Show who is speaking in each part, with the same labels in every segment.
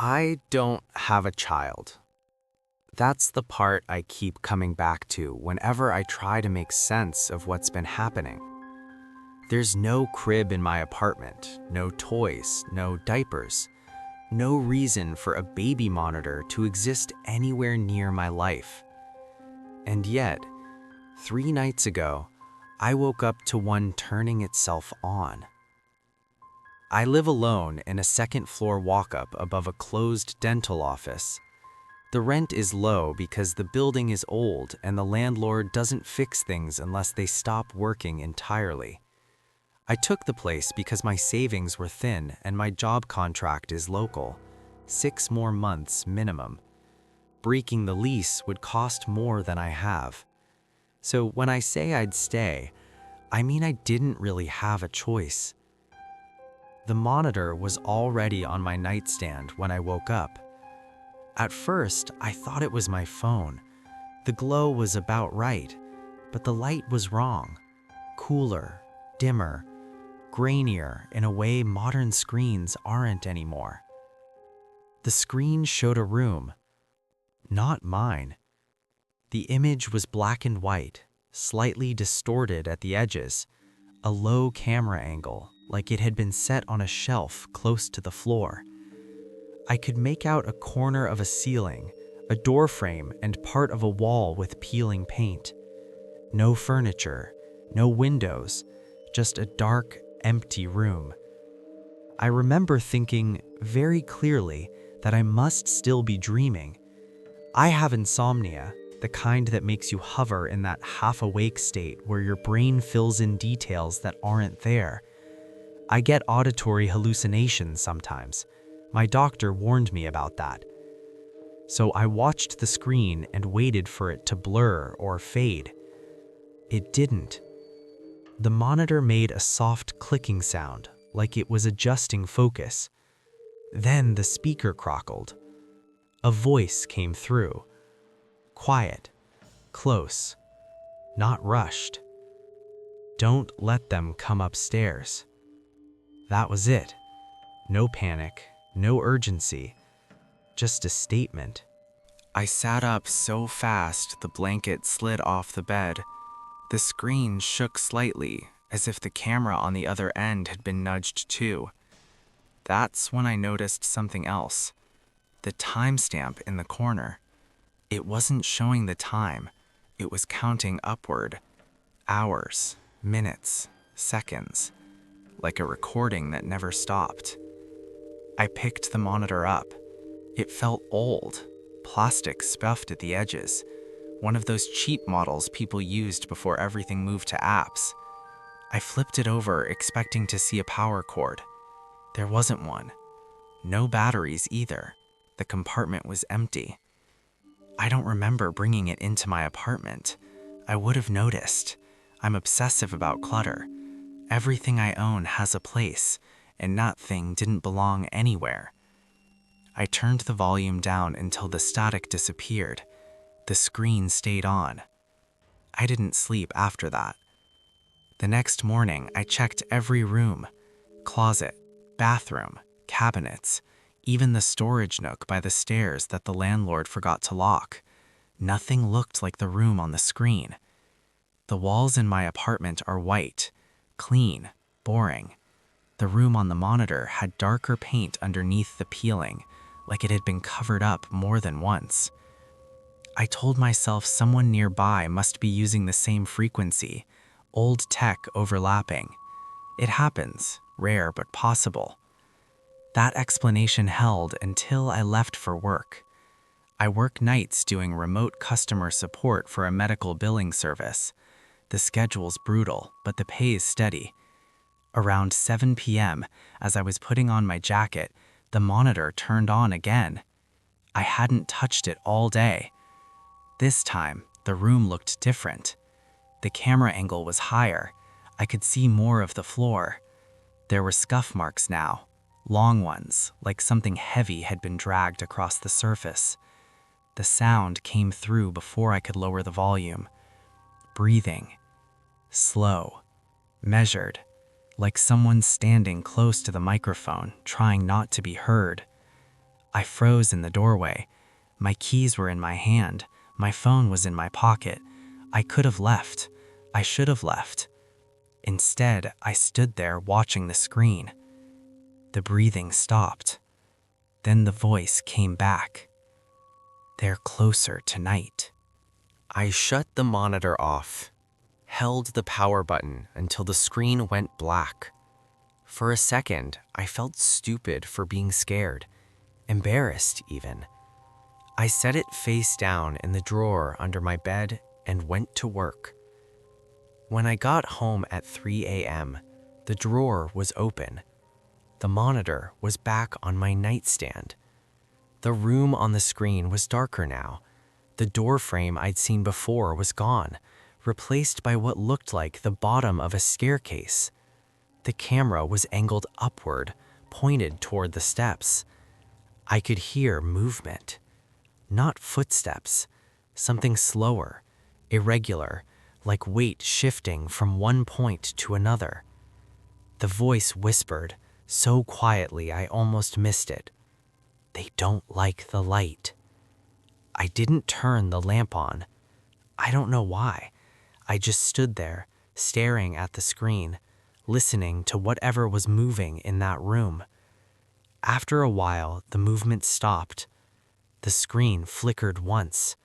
Speaker 1: I don't have a child. That's the part I keep coming back to whenever I try to make sense of what's been happening. There's no crib in my apartment, no toys, no diapers, no reason for a baby monitor to exist anywhere near my life. And yet, 3 nights ago, I woke up to one turning itself on. I live alone in a second-floor walk-up above a closed dental office. The rent is low because the building is old and the landlord doesn't fix things unless they stop working entirely. I took the place because my savings were thin and my job contract is local, 6 more months minimum. Breaking the lease would cost more than I have. So when I say I'd stay, I mean I didn't really have a choice. The monitor was already on my nightstand when I woke up. At first, I thought it was my phone. The glow was about right, but the light was wrong. Cooler, dimmer, grainier in a way modern screens aren't anymore. The screen showed a room, not mine. The image was black and white, slightly distorted at the edges, a low camera angle, like it had been set on a shelf close to the floor. I could make out a corner of a ceiling, a door frame, and part of a wall with peeling paint. No furniture, no windows, just a dark, empty room. I remember thinking very clearly that I must still be dreaming. I have insomnia, the kind that makes you hover in that half-awake state where your brain fills in details that aren't there. I get auditory hallucinations sometimes. My doctor warned me about that. So I watched the screen and waited for it to blur or fade. It didn't. The monitor made a soft clicking sound, like it was adjusting focus. Then the speaker crackled. A voice came through. Quiet, close, not rushed. Don't let them come upstairs. That was it. No panic, no urgency, just a statement. I sat up so fast the blanket slid off the bed. The screen shook slightly, as if the camera on the other end had been nudged too. That's when I noticed something else. The timestamp in the corner. It wasn't showing the time. It was counting upward. Hours, minutes, seconds. Like a recording that never stopped. I picked the monitor up. It felt old, plastic scuffed at the edges, one of those cheap models people used before everything moved to apps. I flipped it over, expecting to see a power cord. There wasn't one. No batteries either. The compartment was empty. I don't remember bringing it into my apartment. I would have noticed. I'm obsessive about clutter. Everything I own has a place, and that thing didn't belong anywhere. I turned the volume down until the static disappeared. The screen stayed on. I didn't sleep after that. The next morning, I checked every room, closet, bathroom, cabinets, even the storage nook by the stairs that the landlord forgot to lock. Nothing looked like the room on the screen. The walls in my apartment are white, clean, boring. The room on the monitor had darker paint underneath the peeling, like it had been covered up more than once. I told myself someone nearby must be using the same frequency, old tech overlapping. It happens, rare but possible. That explanation held until I left for work. I work nights doing remote customer support for a medical billing service. The schedule's brutal, but the pay's steady. Around 7 p.m., as I was putting on my jacket, the monitor turned on again. I hadn't touched it all day. This time, the room looked different. The camera angle was higher. I could see more of the floor. There were scuff marks now, long ones, like something heavy had been dragged across the surface. The sound came through before I could lower the volume. Breathing. Slow. Measured. Like someone standing close to the microphone, trying not to be heard. I froze in the doorway. My keys were in my hand. My phone was in my pocket. I could have left. I should have left. Instead, I stood there watching the screen. The breathing stopped. Then the voice came back. "They're closer tonight." I shut the monitor off, held the power button until the screen went black. For a second, I felt stupid for being scared, embarrassed even. I set it face down in the drawer under my bed and went to work. When I got home at 3 a.m., the drawer was open. The monitor was back on my nightstand. The room on the screen was darker now. The door frame I'd seen before was gone, replaced by what looked like the bottom of a staircase. The camera was angled upward, pointed toward the steps. I could hear movement. Not footsteps, something slower, irregular, like weight shifting from one point to another. The voice whispered, so quietly I almost missed it. "They don't like the light." I didn't turn the lamp on. I don't know why. I just stood there, staring at the screen, listening to whatever was moving in that room. After a while, the movement stopped. The screen flickered once.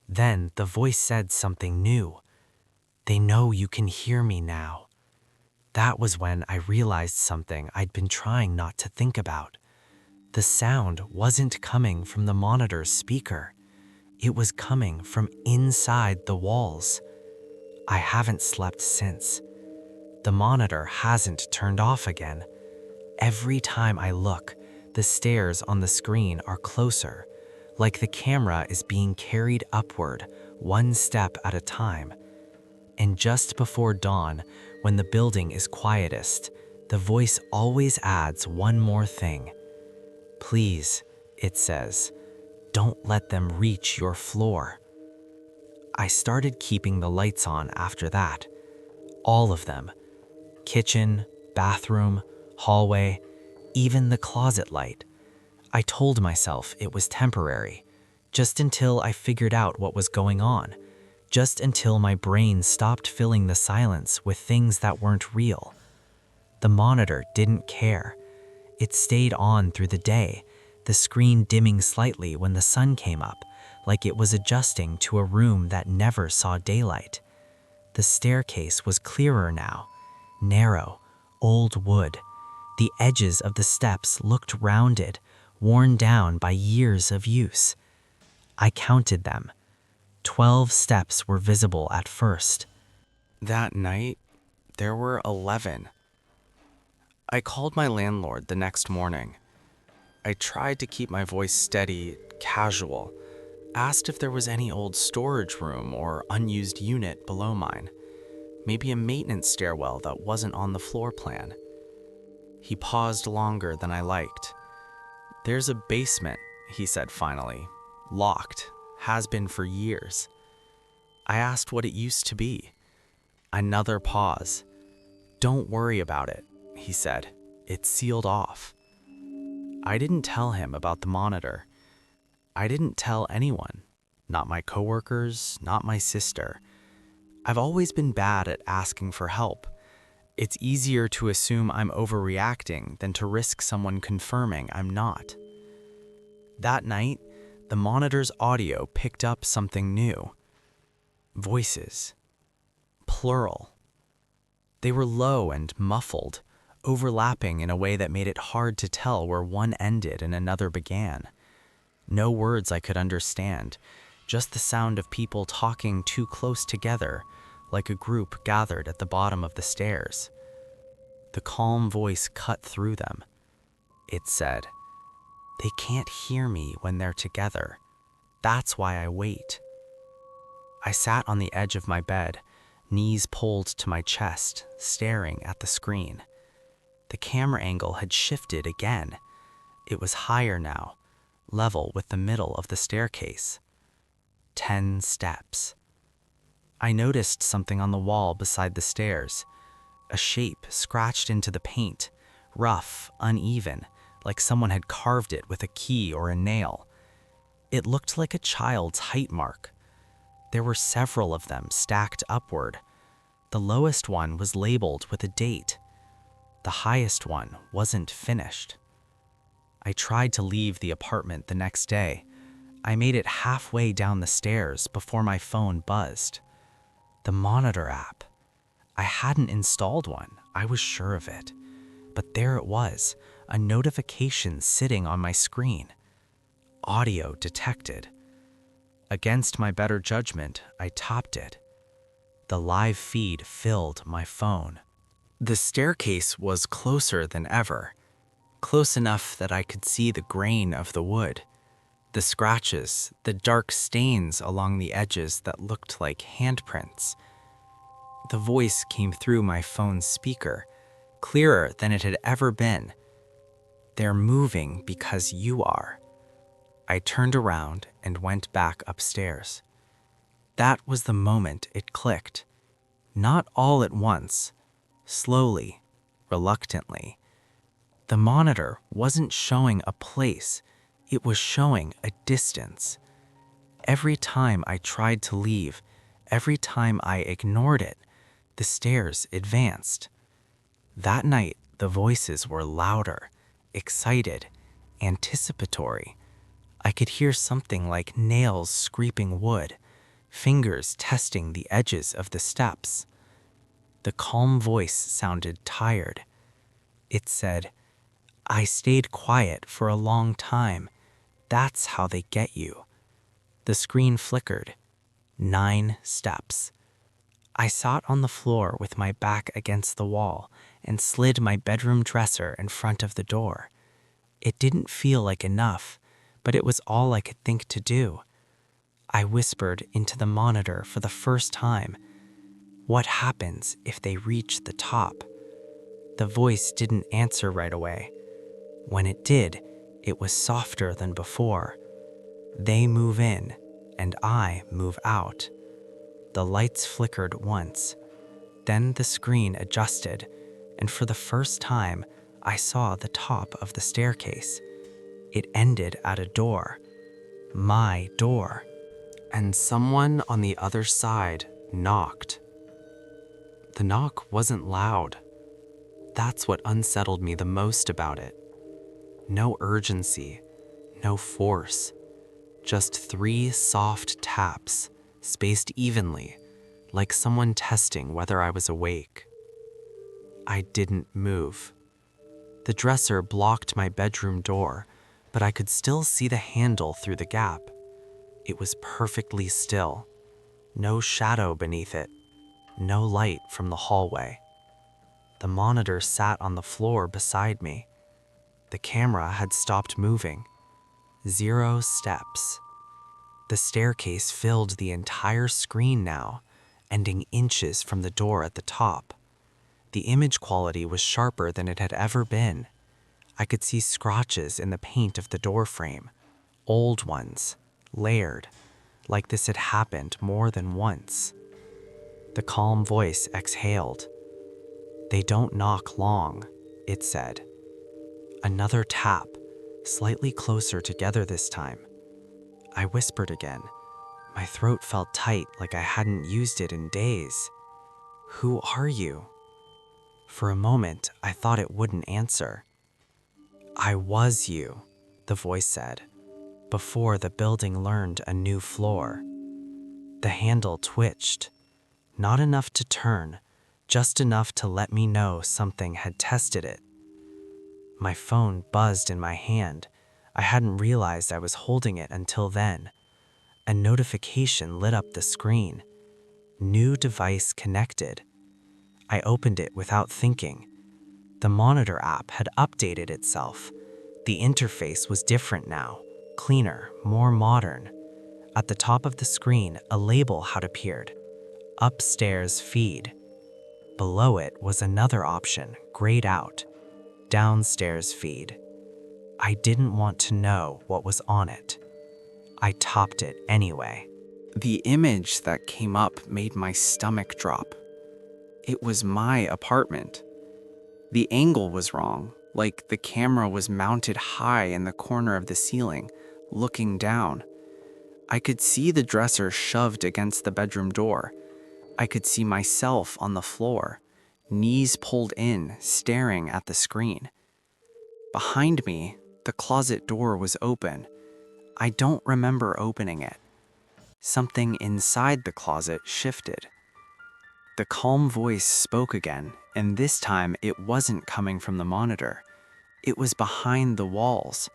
Speaker 1: Then the voice said something new. "They know you can hear me now." That was when I realized something I'd been trying not to think about. The sound wasn't coming from the monitor's speaker. It was coming from inside the walls. I haven't slept since. The monitor hasn't turned off again. Every time I look, the stairs on the screen are closer, like the camera is being carried upward, one step at a time. And just before dawn, when the building is quietest, the voice always adds one more thing. "Please," it says, "don't let them reach your floor." I started keeping the lights on after that. All of them. Kitchen, bathroom, hallway, even the closet light. I told myself it was temporary, just until I figured out what was going on, just until my brain stopped filling the silence with things that weren't real. The monitor didn't care. It stayed on through the day, the screen dimming slightly when the sun came up, like it was adjusting to a room that never saw daylight. The staircase was clearer now, narrow, old wood. The edges of the steps looked rounded, worn down by years of use. I counted them. 12 steps were visible at first. That night, there were 11. I called my landlord the next morning. I tried to keep my voice steady, casual, asked if there was any old storage room or unused unit below mine, maybe a maintenance stairwell that wasn't on the floor plan. He paused longer than I liked. "There's a basement," he said finally, "locked, has been for years." I asked what it used to be. Another pause. "Don't worry about it," he said. "It's sealed off." I didn't tell him about the monitor. I didn't tell anyone, not my coworkers, not my sister. I've always been bad at asking for help. It's easier to assume I'm overreacting than to risk someone confirming I'm not. That night, the monitor's audio picked up something new. Voices. Plural. They were low and muffled, overlapping in a way that made it hard to tell where one ended and another began. No words I could understand, just the sound of people talking too close together, like a group gathered at the bottom of the stairs. The calm voice cut through them. It said, "They can't hear me when they're together. That's why I wait." I sat on the edge of my bed, knees pulled to my chest, staring at the screen. The camera angle had shifted again. It was higher now, level with the middle of the staircase. 10 steps. I noticed something on the wall beside the stairs, a shape scratched into the paint, rough, uneven, like someone had carved it with a key or a nail. It looked like a child's height mark. There were several of them stacked upward. The lowest one was labeled with a date. The highest one wasn't finished. I tried to leave the apartment the next day. I made it halfway down the stairs before my phone buzzed. The monitor app. I hadn't installed one, I was sure of it. But there it was, a notification sitting on my screen. Audio detected. Against my better judgment, I tapped it. The live feed filled my phone. The staircase was closer than ever, close enough that I could see the grain of the wood, the scratches, the dark stains along the edges that looked like handprints. The voice came through my phone's speaker, clearer than it had ever been. "They're moving because you are." I turned around and went back upstairs. That was the moment it clicked. Not all at once, slowly, reluctantly. The monitor wasn't showing a place, it was showing a distance. Every time I tried to leave, every time I ignored it, the stairs advanced. That night, the voices were louder, excited, anticipatory. I could hear something like nails scraping wood, fingers testing the edges of the steps. The calm voice sounded tired. It said, "I stayed quiet for a long time. That's how they get you." The screen flickered. 9 steps. I sat on the floor with my back against the wall and slid my bedroom dresser in front of the door. It didn't feel like enough, but it was all I could think to do. I whispered into the monitor for the first time, "What happens if they reach the top?" The voice didn't answer right away. When it did, it was softer than before. "They move in, and I move out." The lights flickered once. Then the screen adjusted, and for the first time, I saw the top of the staircase. It ended at a door. My door. And someone on the other side knocked. The knock wasn't loud. That's what unsettled me the most about it. No urgency, no force. Just 3 soft taps, spaced evenly, like someone testing whether I was awake. I didn't move. The dresser blocked my bedroom door, but I could still see the handle through the gap. It was perfectly still. No shadow beneath it. No light from the hallway. The monitor sat on the floor beside me. The camera had stopped moving. 0 steps. The staircase filled the entire screen now, ending inches from the door at the top. The image quality was sharper than it had ever been. I could see scratches in the paint of the door frame, old ones, layered, like this had happened more than once. The calm voice exhaled. "They don't knock long," it said. Another tap, slightly closer together this time. I whispered again. My throat felt tight like I hadn't used it in days. "Who are you?" For a moment, I thought it wouldn't answer. "I was you," the voice said, "before the building learned a new floor." The handle twitched. Not enough to turn, just enough to let me know something had tested it. My phone buzzed in my hand. I hadn't realized I was holding it until then. A notification lit up the screen. New device connected. I opened it without thinking. The monitor app had updated itself. The interface was different now, cleaner, more modern. At the top of the screen, a label had appeared. Upstairs feed. Below it was another option, grayed out. Downstairs feed. I didn't want to know what was on it. I topped it anyway. The image that came up made my stomach drop. It was my apartment. The angle was wrong, like the camera was mounted high in the corner of the ceiling, looking down. I could see the dresser shoved against the bedroom door. I could see myself on the floor, knees pulled in, staring at the screen. Behind me, the closet door was open. I don't remember opening it. Something inside the closet shifted. The calm voice spoke again, and this time it wasn't coming from the monitor. It was behind the walls,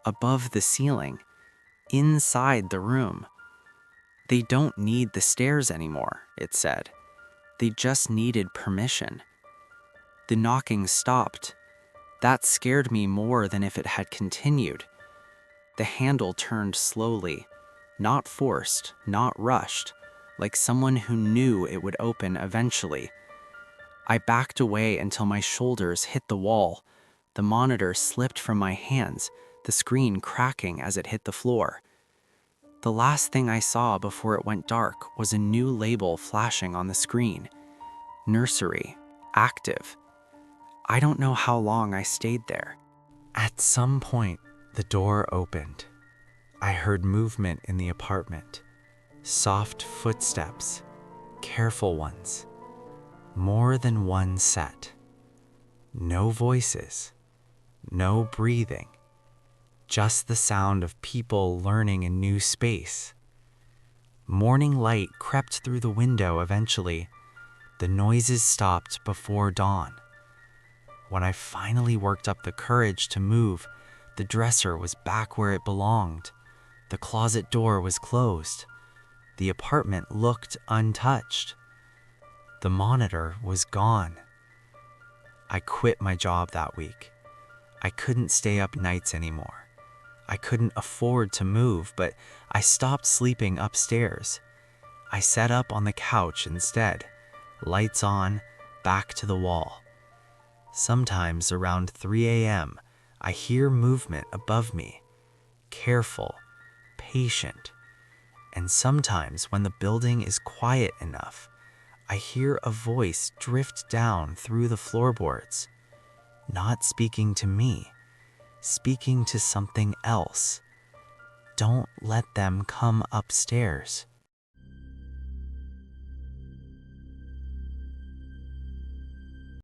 Speaker 1: above the ceiling, inside the room. They don't need the stairs anymore, it said. They just needed permission. The knocking stopped. That scared me more than if it had continued. The handle turned slowly, not forced, not rushed, like someone who knew it would open eventually. I backed away until my shoulders hit the wall. The monitor slipped from my hands, the screen cracking as it hit the floor. The last thing I saw before it went dark was a new label flashing on the screen. Nursery, active. I don't know how long I stayed there. At some point, the door opened. I heard movement in the apartment. Soft footsteps, careful ones. More than one set. No voices, no breathing. Just the sound of people learning a new space. Morning light crept through the window eventually. The noises stopped before dawn. When I finally worked up the courage to move, the dresser was back where it belonged. The closet door was closed. The apartment looked untouched. The monitor was gone. I quit my job that week. I couldn't stay up nights anymore. I couldn't afford to move, but I stopped sleeping upstairs. I sat up on the couch instead, lights on, back to the wall. Sometimes around 3 a.m., I hear movement above me, careful, patient. And sometimes when the building is quiet enough, I hear a voice drift down through the floorboards, not speaking to me, speaking to something else. Don't let them come upstairs.